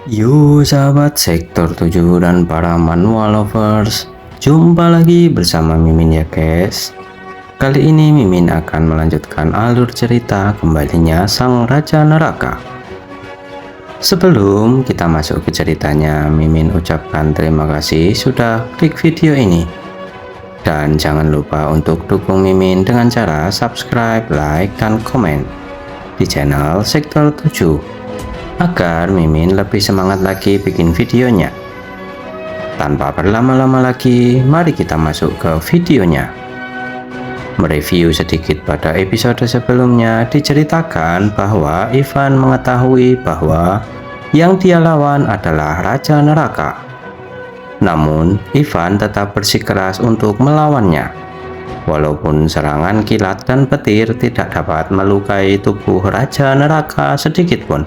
Yo sahabat sektor 7 dan para manual lovers, jumpa lagi bersama Mimin ya guys. Kali ini Mimin akan melanjutkan alur cerita kembalinya Sang Raja Neraka. Sebelum kita masuk ke ceritanya, Mimin ucapkan terima kasih sudah klik video ini. Dan jangan lupa untuk dukung Mimin dengan cara subscribe, like, dan komen di channel sektor 7 agar Mimin lebih semangat lagi bikin videonya. Tanpa berlama-lama lagi, mari kita masuk ke videonya. Mereview sedikit pada episode sebelumnya, diceritakan bahwa Ivan mengetahui bahwa yang dia lawan adalah Raja Neraka. Namun, Ivan tetap bersikeras untuk melawannya. Walaupun serangan kilat dan petir tidak dapat melukai tubuh Raja Neraka sedikitpun.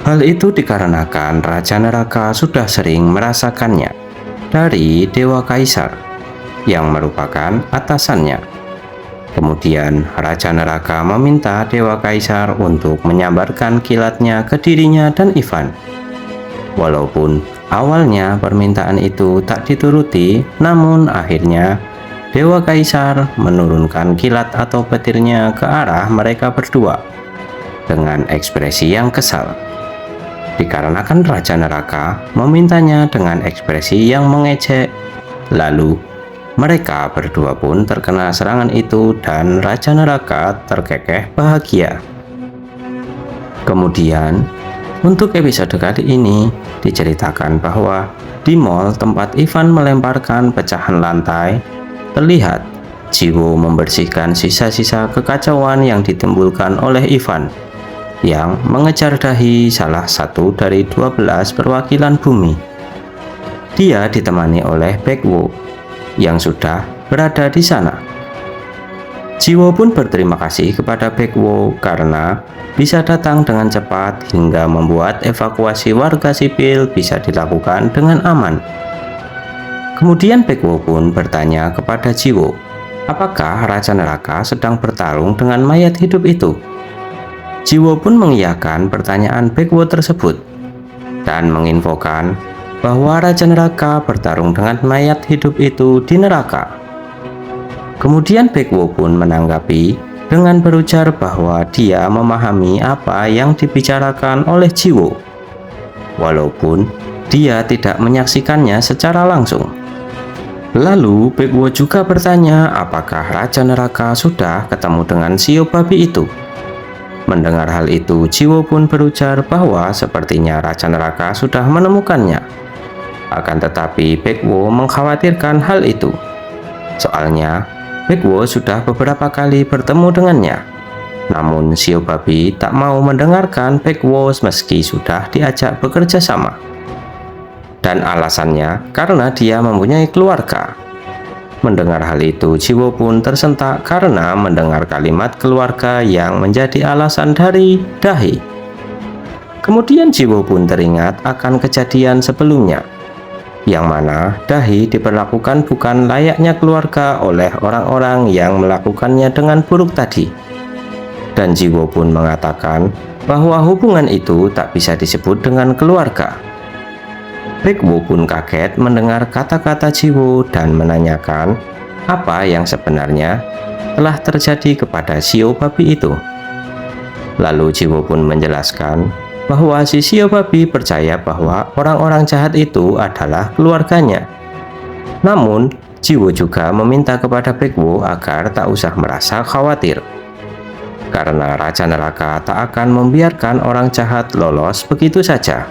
Hal itu dikarenakan Raja Neraka sudah sering merasakannya dari Dewa Kaisar yang merupakan atasannya. Kemudian Raja Neraka meminta Dewa Kaisar untuk menyambarkan kilatnya ke dirinya dan Ivan. Walaupun awalnya permintaan itu tak dituruti, namun akhirnya Dewa Kaisar menurunkan kilat atau petirnya ke arah mereka berdua dengan ekspresi yang kesal. Dikarenakan Raja Neraka memintanya dengan ekspresi yang mengejek. Lalu mereka berdua pun terkena serangan itu dan Raja Neraka terkekeh bahagia. Kemudian untuk episode kali ini diceritakan bahwa di mall tempat Ivan melemparkan pecahan lantai, terlihat Jiwo membersihkan sisa-sisa kekacauan yang ditimbulkan oleh Ivan yang mengejar dahi salah satu dari 12 perwakilan bumi. Dia ditemani oleh Baekwo yang sudah berada di sana. Jiwo pun berterima kasih kepada Baekwo karena bisa datang dengan cepat hingga membuat evakuasi warga sipil bisa dilakukan dengan aman. Kemudian Baekwo pun bertanya kepada Jiwo, apakah Raja Neraka sedang bertarung dengan mayat hidup itu? Jiwo pun mengiyakan pertanyaan Baekwo tersebut dan menginfokan bahwa Raja Neraka bertarung dengan mayat hidup itu di neraka. Kemudian Baekwo pun menanggapi dengan berujar bahwa dia memahami apa yang dibicarakan oleh Jiwo, walaupun dia tidak menyaksikannya secara langsung. Lalu Baekwo juga bertanya apakah Raja Neraka sudah ketemu dengan Shio babi itu. Mendengar hal itu, Jiwo pun berujar bahwa sepertinya Raja Neraka sudah menemukannya. Akan tetapi Baekwo mengkhawatirkan hal itu. Soalnya Baekwo sudah beberapa kali bertemu dengannya. Namun Shio babi tak mau mendengarkan Baekwo meski sudah diajak bekerja sama. Dan alasannya karena dia mempunyai keluarga. Mendengar hal itu, Jiwo pun tersentak karena mendengar kalimat keluarga yang menjadi alasan dari dahi. Kemudian Jiwo pun teringat akan kejadian sebelumnya, yang mana dahi diperlakukan bukan layaknya keluarga oleh orang-orang yang melakukannya dengan buruk tadi. Dan Jiwo pun mengatakan bahwa hubungan itu tak bisa disebut dengan keluarga. Baekwo pun kaget mendengar kata-kata Jiwo dan menanyakan apa yang sebenarnya telah terjadi kepada Shio babi itu. Lalu Jiwo pun menjelaskan bahwa si Shio babi percaya bahwa orang-orang jahat itu adalah keluarganya. Namun Jiwo juga meminta kepada Baekwo agar tak usah merasa khawatir, karena Raja Neraka tak akan membiarkan orang jahat lolos begitu saja.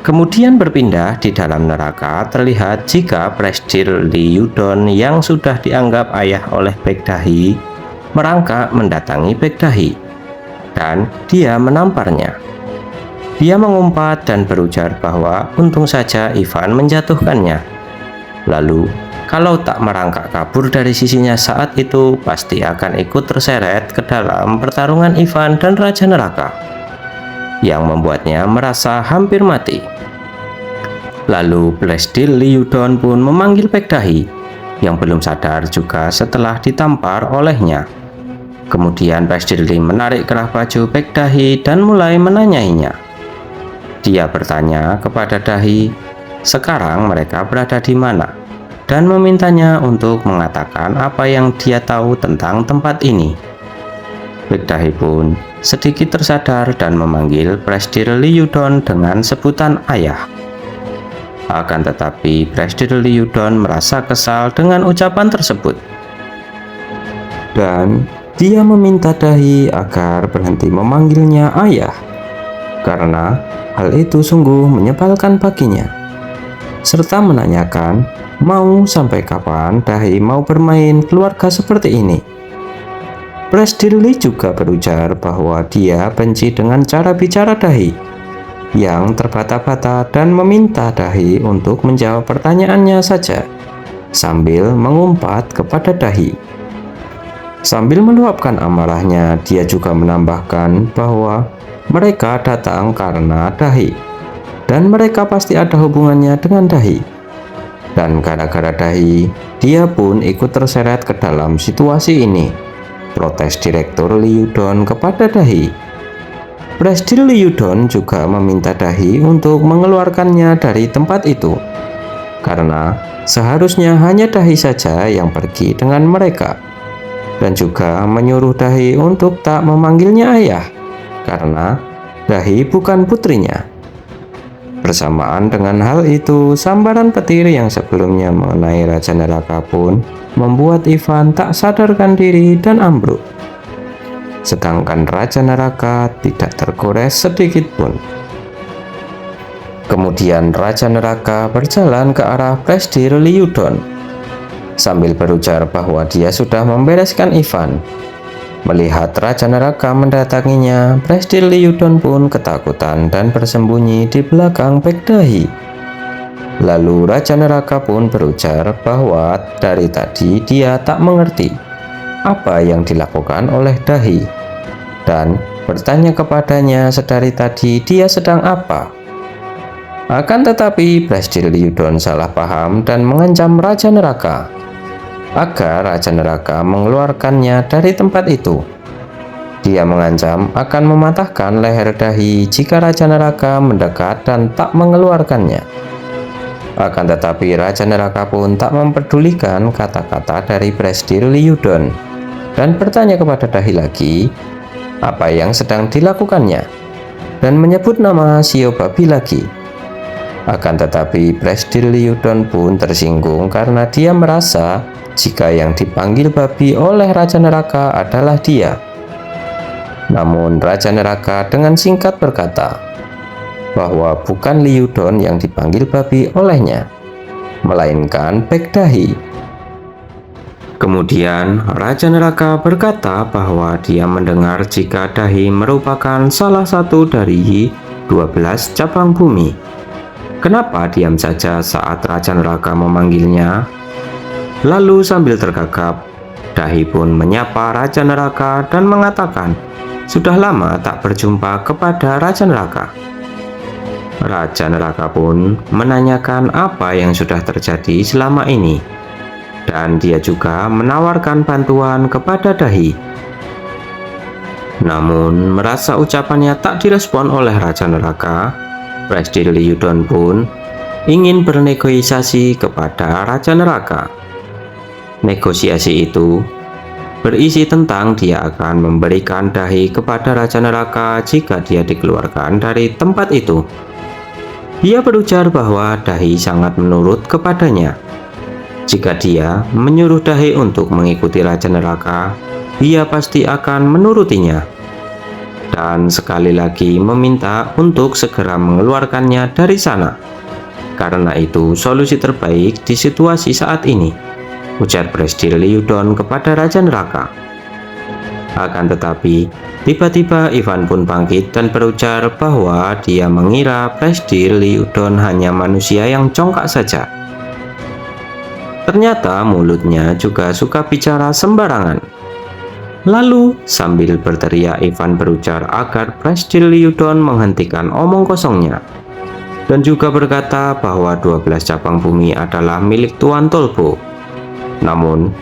Kemudian berpindah di dalam neraka, terlihat jika Presdir Li Yudon yang sudah dianggap ayah oleh Baekdahi merangkak mendatangi Baekdahi dan dia menamparnya. Dia mengumpat dan berujar bahwa untung saja Ivan menjatuhkannya. Lalu kalau tak merangkak kabur dari sisinya saat itu, pasti akan ikut terseret ke dalam pertarungan Ivan dan Raja Neraka, yang membuatnya merasa hampir mati. Lalu Presdir Li Yudon pun memanggil Baekdahi yang belum sadar juga setelah ditampar olehnya. Kemudian Presdir Li menarik kerah baju Baekdahi dan mulai menanyainya. Dia bertanya kepada Dahi sekarang mereka berada di mana, dan memintanya untuk mengatakan apa yang dia tahu tentang tempat ini. Baek Dahi pun sedikit tersadar dan memanggil Presdir Liudon dengan sebutan ayah. Akan tetapi Presdir Liudon merasa kesal dengan ucapan tersebut, dan dia meminta Dahi agar berhenti memanggilnya ayah, karena hal itu sungguh menyebalkan baginya, serta menanyakan mau sampai kapan Dahi mau bermain keluarga seperti ini. Presdir Li juga berujar bahwa dia benci dengan cara bicara Dahi yang terbata-bata dan meminta Dahi untuk menjawab pertanyaannya saja sambil mengumpat kepada Dahi. Sambil meluapkan amarahnya, dia juga menambahkan bahwa mereka datang karena Dahi dan mereka pasti ada hubungannya dengan Dahi. Dan gara-gara Dahi, dia pun ikut terseret ke dalam situasi ini. Protes Direktur Liudon kepada Dahi. Presdir Liudon juga meminta Dahi untuk mengeluarkannya dari tempat itu, karena seharusnya hanya Dahi saja yang pergi dengan mereka, dan juga menyuruh Dahi untuk tak memanggilnya ayah, karena Dahi bukan putrinya. Bersamaan dengan hal itu, sambaran petir yang sebelumnya mengenai Raja Neraka pun membuat Ivan tak sadarkan diri dan ambruk. Sedangkan Raja Neraka tidak tergores sedikit pun. Kemudian Raja Neraka berjalan ke arah Presdir Liudon sambil berujar bahwa dia sudah membereskan Ivan. Melihat Raja Neraka mendatanginya, Presdir Liudon pun ketakutan dan bersembunyi di belakang Baek Dahi. Lalu Raja Neraka pun berujar bahwa dari tadi dia tak mengerti apa yang dilakukan oleh Dahi, dan bertanya kepadanya sedari tadi dia sedang apa. Akan tetapi Presdir Liudon salah paham dan mengancam Raja Neraka agar Raja Neraka mengeluarkannya dari tempat itu. Dia mengancam akan mematahkan leher Dahi jika Raja Neraka mendekat dan tak mengeluarkannya. Akan tetapi Raja Neraka pun tak memperdulikan kata-kata dari Presdir Liudon dan bertanya kepada Dahi lagi apa yang sedang dilakukannya, dan menyebut nama Shio Babi lagi. Akan tetapi Presdir Liudon pun tersinggung karena dia merasa jika yang dipanggil babi oleh Raja Neraka adalah dia. Namun Raja Neraka dengan singkat berkata bahwa bukan Liudon yang dipanggil babi olehnya, melainkan Baek Dahi. Kemudian Raja Neraka berkata bahwa dia mendengar jika Dahi merupakan salah satu dari 12 cabang bumi. Kenapa diam saja saat Raja Neraka memanggilnya? Lalu sambil tergagap, Dahi pun menyapa Raja Neraka dan mengatakan sudah lama tak berjumpa kepada Raja Neraka. Raja Neraka pun menanyakan apa yang sudah terjadi selama ini, dan dia juga menawarkan bantuan kepada Dahi. Namun merasa ucapannya tak direspon oleh Raja Neraka, Presdir Liudon pun ingin bernegosiasi kepada Raja Neraka. Negosiasi itu berisi tentang dia akan memberikan Dahi kepada Raja Neraka jika dia dikeluarkan dari tempat itu. Dia berujar bahwa Dahi sangat menurut kepadanya. Jika dia menyuruh Dahi untuk mengikuti Raja Neraka, dia pasti akan menurutinya. Dan sekali lagi meminta untuk segera mengeluarkannya dari sana, karena itu solusi terbaik di situasi saat ini, ujar Presdir Liudon kepada Raja Neraka. Akan tetapi, tiba-tiba Ivan pun bangkit dan berujar bahwa dia mengira Presdir Liudon hanya manusia yang congkak saja. Ternyata mulutnya juga suka bicara sembarangan. Lalu sambil berteriak, Ivan berujar agar Presdir Liudon menghentikan omong kosongnya, dan juga berkata bahwa 12 cabang bumi adalah milik Tuan Tolbo. Namun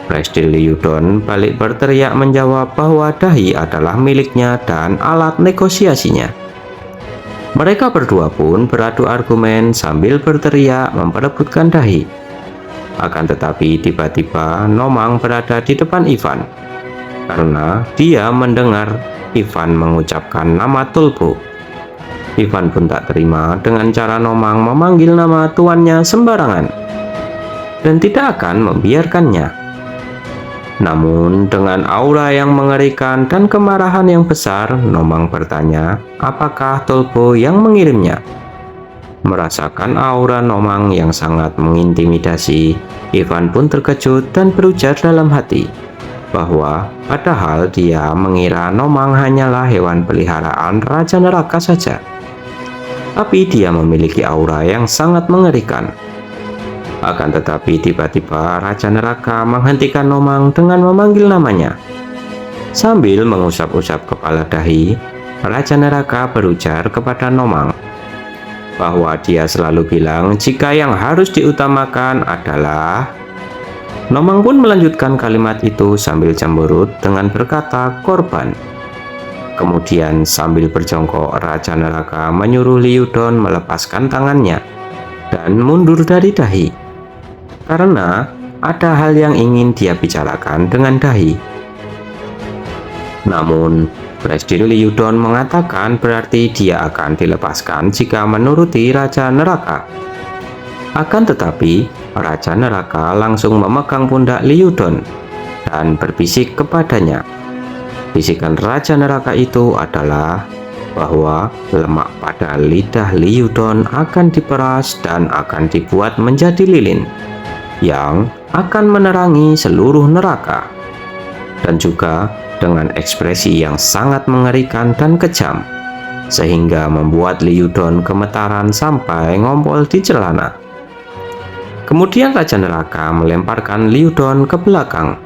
Presdir Liudon balik berteriak menjawab bahwa Dahi adalah miliknya dan alat negosiasinya. Mereka berdua pun beradu argumen sambil berteriak memperebutkan dahi. Akan tetapi tiba-tiba Nomang berada di depan Ivan karena dia mendengar Ivan mengucapkan nama Tulpo. Ivan pun tak terima dengan cara Nomang memanggil nama tuannya sembarangan dan tidak akan membiarkannya. Namun dengan aura yang mengerikan dan kemarahan yang besar, Nomang bertanya apakah Tulpo yang mengirimnya. Merasakan aura Nomang yang sangat mengintimidasi, Ivan pun terkejut dan berujar dalam hati bahwa padahal dia mengira Nomang hanyalah hewan peliharaan Raja Neraka saja. Tapi dia memiliki aura yang sangat mengerikan. Akan tetapi tiba-tiba Raja Neraka menghentikan Nomang dengan memanggil namanya. Sambil mengusap-usap kepala dahi, Raja Neraka berujar kepada Nomang bahwa dia selalu bilang jika yang harus diutamakan adalah... Nomang pun melanjutkan kalimat itu sambil cemberut dengan berkata korban. Kemudian sambil berjongkok, Raja Neraka menyuruh Liudon melepaskan tangannya dan mundur dari dahi, karena ada hal yang ingin dia bicarakan dengan dahi. Namun, Presiden Liudon mengatakan berarti dia akan dilepaskan jika menuruti Raja Neraka. Akan tetapi, Raja Neraka langsung memegang pundak Liudon dan berbisik kepadanya. Bisikan Raja Neraka itu adalah bahwa lemak pada lidah Liudon akan diperas dan akan dibuat menjadi lilin yang akan menerangi seluruh neraka, dan juga dengan ekspresi yang sangat mengerikan dan kejam sehingga membuat Liudon gemetaran sampai ngompol di celana. Kemudian Raja Neraka melemparkan Liudon ke belakang.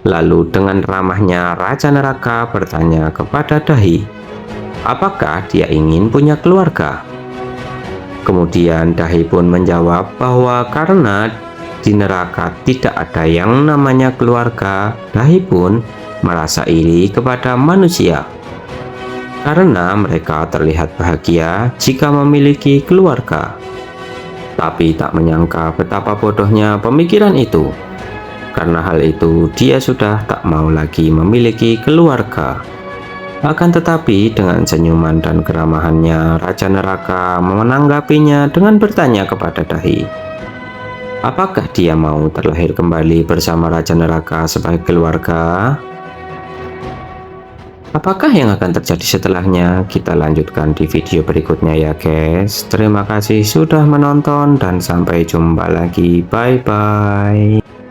Lalu dengan ramahnya Raja Neraka bertanya kepada dahi, apakah dia ingin punya keluarga? Kemudian dahi pun menjawab bahwa karena di neraka tidak ada yang namanya keluarga, dahi pun merasa iri kepada manusia karena mereka terlihat bahagia jika memiliki keluarga. Tapi tak menyangka betapa bodohnya pemikiran itu. Karena hal itu, dia sudah tak mau lagi memiliki keluarga. Akan tetapi, dengan senyuman dan keramahannya, Raja Neraka menanggapinya dengan bertanya kepada dahi, apakah dia mau terlahir kembali bersama Raja Neraka sebagai keluarga? Apakah yang akan terjadi setelahnya? Kita lanjutkan di video berikutnya ya guys. Terima kasih sudah menonton dan sampai jumpa lagi. Bye-bye.